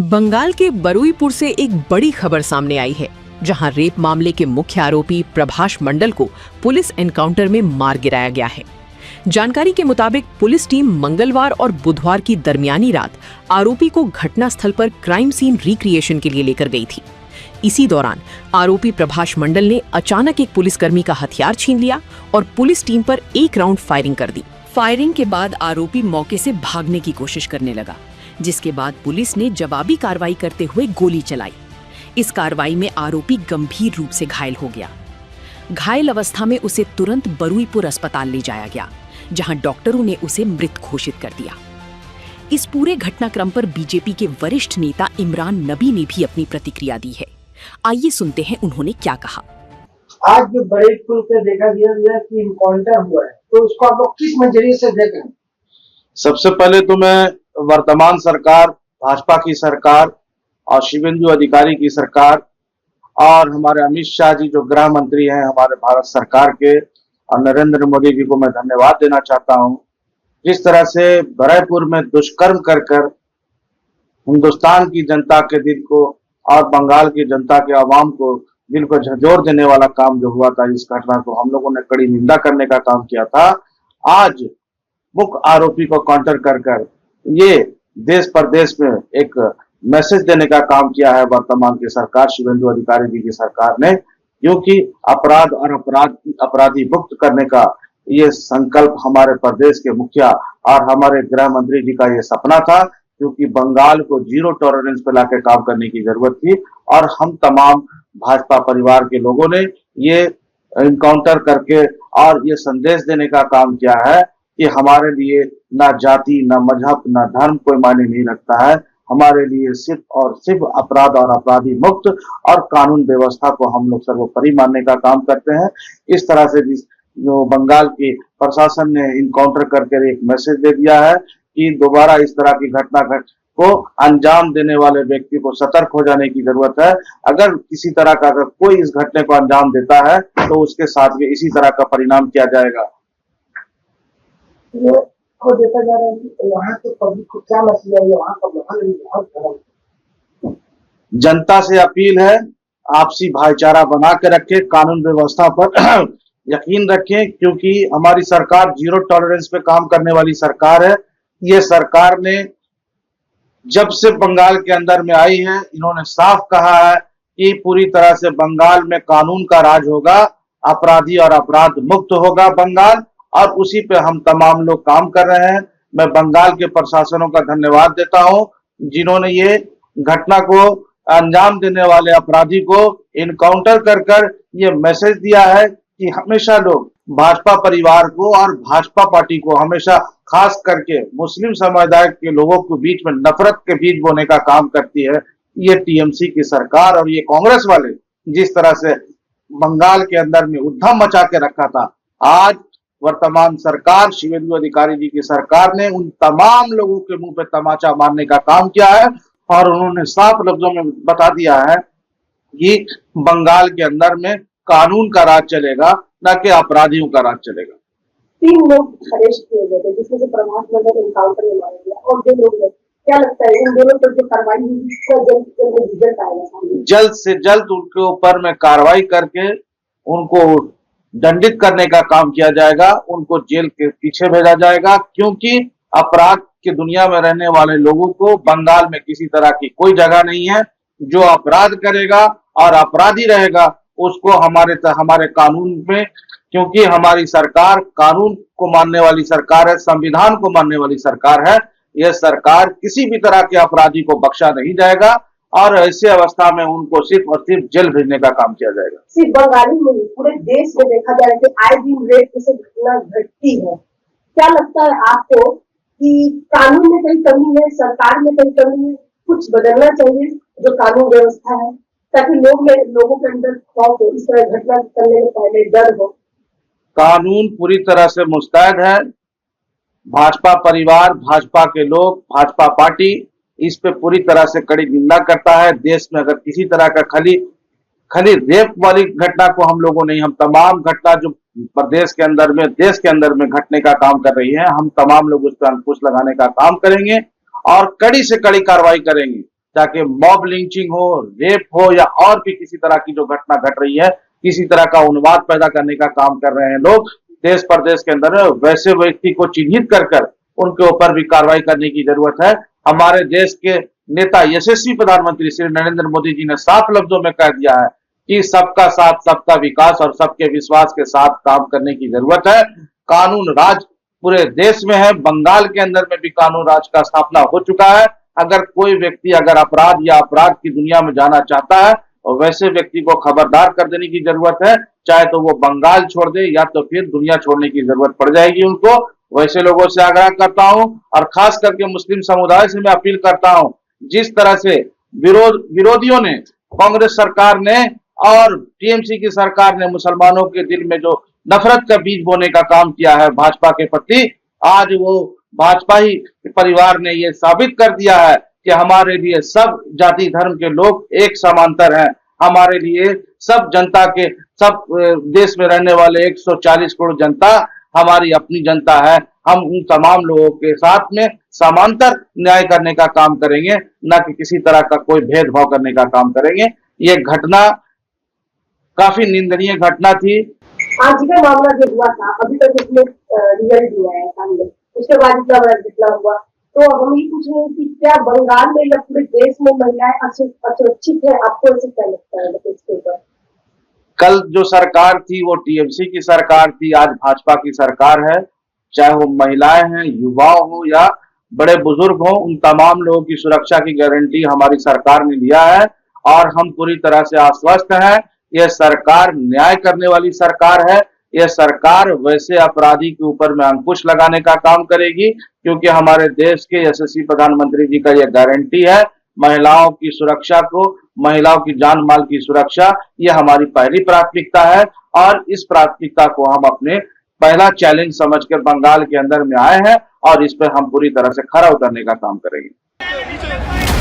बंगाल के बरुईपुर से एक बड़ी खबर सामने आई है, जहां रेप मामले के मुख्य आरोपी प्रभाष मंडल को पुलिस एनकाउंटर में मार गिराया गया है। जानकारी के मुताबिक पुलिस टीम मंगलवार और बुधवार की दरमियानी रात आरोपी को घटनास्थल पर क्राइम सीन रिक्रिएशन के लिए लेकर गई थी। इसी दौरान आरोपी प्रभाष मंडल ने अचानक एक पुलिसकर्मी का हथियार छीन लिया और पुलिस टीम पर एक राउंड फायरिंग कर दी। फायरिंग के बाद आरोपी मौके से भागने की कोशिश करने लगा, जिसके बाद पुलिस ने जवाबी कार्रवाई करते हुए गोली चलाई। इस कार्रवाई में आरोपी गंभीर रूप से घायल हो गया। घायल अवस्था में उसे तुरंत बरुईपुर अस्पताल ले जाया गया, जहां डॉक्टरों ने उसे मृत घोषित कर दिया। इस पूरे घटनाक्रम पर बीजेपी के वरिष्ठ नेता इमरान नबी ने भी अपनी प्रतिक्रिया दी है। आइए सुनते हैं उन्होंने क्या कहा। आज जो बरुईपुर पे देखा गया कि इनकाउंटर हुआ है, तो उसको आप लोग किस नजरिए से देख रहे हैं? सबसे पहले तो मैं वर्तमान सरकार, भाजपा की सरकार और शिवेंदु अधिकारी की सरकार और हमारे अमित शाह जी जो गृह मंत्री हैं हमारे भारत सरकार के, और नरेंद्र मोदी जी को मैं धन्यवाद देना चाहता हूं। जिस तरह से बरुईपुर में दुष्कर्म कर हिंदुस्तान की जनता के दिल को और बंगाल की जनता के आवाम को दिल को झंझोर देने वाला काम जो हुआ था, इस घटना को हम लोगों ने कड़ी निंदा करने का काम किया था। आज मुख्य आरोपी को काउंटर कर ये देश प्रदेश में एक मैसेज देने का काम किया है वर्तमान की सरकार, शिवेंदु अधिकारी जी की सरकार ने, क्योंकि अपराध और अपराधी मुक्त करने का ये संकल्प हमारे प्रदेश के मुखिया और हमारे गृह मंत्री जी का ये सपना था, क्योंकि बंगाल को जीरो टॉलरेंस पे लाकर काम करने की जरूरत थी। और हम तमाम भाजपा परिवार के लोगों ने ये इनकाउंटर करके और ये संदेश देने का काम किया है कि हमारे लिए ना जाति, ना मजहब, ना धर्म कोई मायने नहीं रखता है। हमारे लिए सिर्फ और सिर्फ अपराध और अपराधी मुक्त और कानून व्यवस्था को हम लोग सर्वोपरि मानने का काम करते हैं। इस तरह से जो बंगाल की प्रशासन ने इनकाउंटर करके एक मैसेज दे दिया है कि दोबारा इस तरह की घटना को अंजाम देने वाले व्यक्ति को सतर्क हो जाने की जरूरत है। अगर किसी तरह का अगर कोई इस घटने को अंजाम देता है तो उसके साथ में इसी तरह का परिणाम किया जाएगा। को देखा जा रहा है कि वहाँ के पब्लिक को क्या मसला है, वहाँ का माहौल भी बहुत खराब है। जनता से अपील है, आपसी भाईचारा बना के रखे, कानून व्यवस्था पर यकीन रखें, क्योंकि हमारी सरकार जीरो टॉलरेंस पे काम करने वाली सरकार है। ये सरकार ने जब से बंगाल के अंदर में आई है, इन्होंने साफ कहा है कि पूरी तरह से बंगाल में कानून का राज होगा, अपराधी और अपराध मुक्त होगा बंगाल, और उसी पे हम तमाम लोग काम कर रहे हैं। मैं बंगाल के प्रशासनों का धन्यवाद देता हूं, जिन्होंने ये घटना को अंजाम देने वाले अपराधी को इनकाउंटर कर ये मैसेज दिया है कि हमेशा लोग भाजपा परिवार को और भाजपा पार्टी को हमेशा खास करके मुस्लिम समुदाय के लोगों के बीच में नफरत के बीज बोने का काम करती है ये टीएमसी की सरकार। और ये कांग्रेस वाले जिस तरह से बंगाल के अंदर में उद्यम मचा के रखा था, आज वर्तमान सरकार शिवेंदु अधिकारी जी की सरकार ने उन तमाम लोगों के मुंह पे तमाचा मारने का काम किया है। और उन्होंने साफ लफ्जों में बता दिया है कि बंगाल के अंदर में कानून का राज चलेगा, न कि अपराधियों का राज चलेगा। 3 लोग अरेस्ट किए गए थे, जिसमें से प्रभाष मंडल इनकाउंटर में मारा गया और 2 लोग, क्या लगता है इन दोनों पर जो कार्रवाई हुई जल्द रिजल्ट आएगा? जल्द से जल्द उनके ऊपर में कार्रवाई करके उनको दंडित करने का काम किया जाएगा, उनको जेल के पीछे भेजा जाएगा, क्योंकि अपराध की दुनिया में रहने वाले लोगों को बंगाल में किसी तरह की कोई जगह नहीं है। जो अपराध करेगा और अपराधी रहेगा उसको हमारे कानून में, क्योंकि हमारी सरकार कानून को मानने वाली सरकार है, संविधान को मानने वाली सरकार है, यह सरकार किसी भी तरह के अपराधी को बख्शा नहीं जाएगा और ऐसी अवस्था में उनको सिर्फ और सिर्फ जेल भेजने का काम किया जाएगा। सिर्फ बंगाली में पूरे देश में देखा जाए कि आए दिन रेप जैसे घटना घटती है। क्या लगता है आपको कि कानून में कहीं कमी है, सरकार में कहीं कमी है, कुछ बदलना चाहिए जो कानून व्यवस्था है, ताकि लोगों के अंदर खौफ हो, इस तरह घटना करने के पहले डर हो? कानून पूरी तरह से मुस्तैद है। भाजपा परिवार, भाजपा के लोग, भाजपा पार्टी इस पे पूरी तरह से कड़ी निंदा करता है। देश में अगर किसी तरह का खाली रेप वाली घटना को हम लोगों ने, हम तमाम घटना जो प्रदेश के अंदर में, देश के अंदर में घटने का काम कर रही है, हम तमाम लोग उस पर अंकुश लगाने का काम करेंगे और कड़ी से कड़ी कार्रवाई करेंगे। ताकि मॉब लिंचिंग हो, रेप हो या और भी किसी तरह की जो घटना घट रही है, किसी तरह का उन्माद पैदा करने का काम कर रहे हैं लोग देश प्रदेश के अंदर, वैसे व्यक्ति को चिन्हित कर कर उनके ऊपर भी कार्रवाई करने की जरूरत है। हमारे देश के नेता यशस्वी प्रधानमंत्री श्री नरेंद्र मोदी जी ने साफ लफ्जों में कह दिया है कि सबका साथ, सबका विकास और सबके विश्वास के साथ काम करने की जरूरत है। कानून राज पूरे देश में है, बंगाल के अंदर में भी कानून राज का स्थापना हो चुका है। अगर कोई व्यक्ति अगर अपराध या अपराध की दुनिया में जाना चाहता है और वैसे व्यक्ति को खबरदार कर देने की जरूरत है, चाहे तो वो बंगाल छोड़ दे या तो फिर दुनिया छोड़ने की जरूरत पड़ जाएगी उनको। वैसे लोगों से आग्रह करता हूं और खास करके मुस्लिम समुदाय से मैं अपील करता हूं, जिस तरह से विरोधियों ने, कांग्रेस सरकार ने और टीएमसी की सरकार ने मुसलमानों के दिल में जो नफरत का बीज बोने का काम किया है भाजपा के प्रति, आज वो भाजपा ही परिवार ने ये साबित कर दिया है कि हमारे लिए सब जाति धर्म के लोग एक समांतर हैं। हमारे लिए सब जनता के, सब देश में रहने वाले 140 करोड़ जनता हमारी अपनी जनता है। हम उन तमाम लोगों के साथ में समांतर न्याय करने का काम करेंगे, न कि किसी तरह का कोई भेदभाव करने का काम करेंगे। ये घटना काफी निंदनीय घटना थी। आज का मामला जो हुआ था, अभी तक इसमें रिजल्ट दिया है सामने, उसके बाद इतना बड़ा घटना हुआ, तो हम ये पूछ रहे हैं कि क्या बंगाल में या पूरे देश में महिलाएं असुरक्षित है? आपको ऐसे क्या लगता है इसके ऊपर? कल जो सरकार थी वो टीएमसी की सरकार थी, आज भाजपा की सरकार है। चाहे वो महिलाएं हैं, युवा हो या बड़े बुजुर्ग हो, उन तमाम लोगों की सुरक्षा की गारंटी हमारी सरकार ने लिया है और हम पूरी तरह से आश्वस्त हैं। यह सरकार न्याय करने वाली सरकार है। यह सरकार वैसे अपराधी के ऊपर में अंकुश लगाने का काम करेगी, क्योंकि हमारे देश के यशस्वी प्रधानमंत्री जी का यह गारंटी है, महिलाओं की सुरक्षा को, महिलाओं की जान माल की सुरक्षा, ये हमारी पहली प्राथमिकता है और इस प्राथमिकता को हम अपने पहला चैलेंज समझकर बंगाल के अंदर में आए हैं और इस पर हम पूरी तरह से खरा उतरने का काम करेंगे।